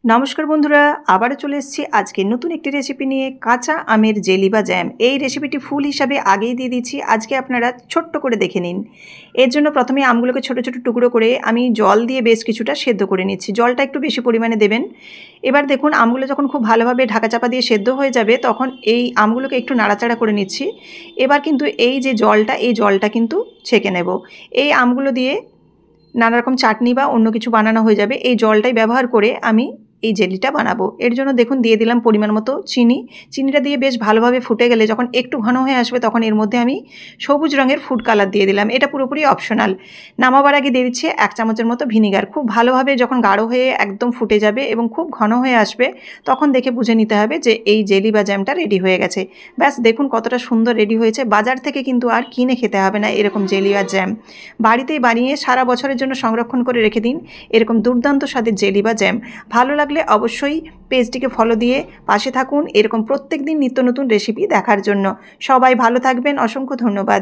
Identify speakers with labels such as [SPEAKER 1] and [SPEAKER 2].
[SPEAKER 1] নমস্কার বন্ধুরা, আবারও চলে এসেছি আজকে নতুন একটি রেসিপি নিয়ে, কাঁচা আমের জেলি বা জ্যাম। এই রেসিপিটি ফুল হিসাবে আগেই দিয়ে দিচ্ছি, আজকে আপনারা ছোট্ট করে দেখে নিন। এর জন্য প্রথমে আমগুলোকে ছোট ছোট টুকরো করে আমি জল দিয়ে বেশ কিছুটা সেদ্ধ করে নিচ্ছি। জলটা একটু বেশি পরিমাণে দেবেন। এবার দেখুন আমগুলো যখন খুব ভালোভাবে ঢাকা চাপা দিয়ে সেদ্ধ হয়ে যাবে, তখন এই আমগুলোকে একটু নাড়াচাড়া করে নিচ্ছি। এবার কিন্তু এই যে জলটা, এই জলটা কিন্তু ছেঁকে নেব। এই আমগুলো দিয়ে নানা রকম চাটনি বা অন্য কিছু বানানো হয়ে যাবে। এই জলটাই ব্যবহার করে আমি এই জেলিটা বানাবো। এর জন্য দেখুন দিয়ে দিলাম পরিমাণ মতো চিনি। চিনিটা দিয়ে বেশ ভালোভাবে ফুটে গেলে যখন একটু ঘন হয়ে আসবে, তখন এর মধ্যে আমি সবুজ রঙের ফুড কালার দিয়ে দিলাম। এটা পুরোপুরি অপশনাল। নামাবার আগে দিয়ে দিচ্ছি 1 চামচের মতো ভিনিগার। খুব ভালোভাবে যখন গাঢ় হয়ে একদম ফুটে যাবে এবং খুব ঘন হয়ে আসবে, তখন দেখে বুঝে নিতে হবে যে এই জেলি বা জ্যামটা রেডি হয়ে গেছে। ব্যাস দেখুন কতটা সুন্দর রেডি হয়েছে। বাজার থেকে কিন্তু আর কিনে খেতে হবে না এরকম জেলি আর জ্যাম। বাড়িতেই বানিয়ে সারা বছরের জন্য সংরক্ষণ করে রেখে দিন এরকম দুর্দান্ত স্বাদের জেলি বা জ্যাম। ভালো লাগলে অবশ্যই পেজটিকে ফলো দিয়ে পাশে থাকুন এরকম প্রত্যেক দিন নিত্য নতুন রেসিপি দেখার জন্য। সবাই ভালো থাকবেন, অসংখ্য ধন্যবাদ।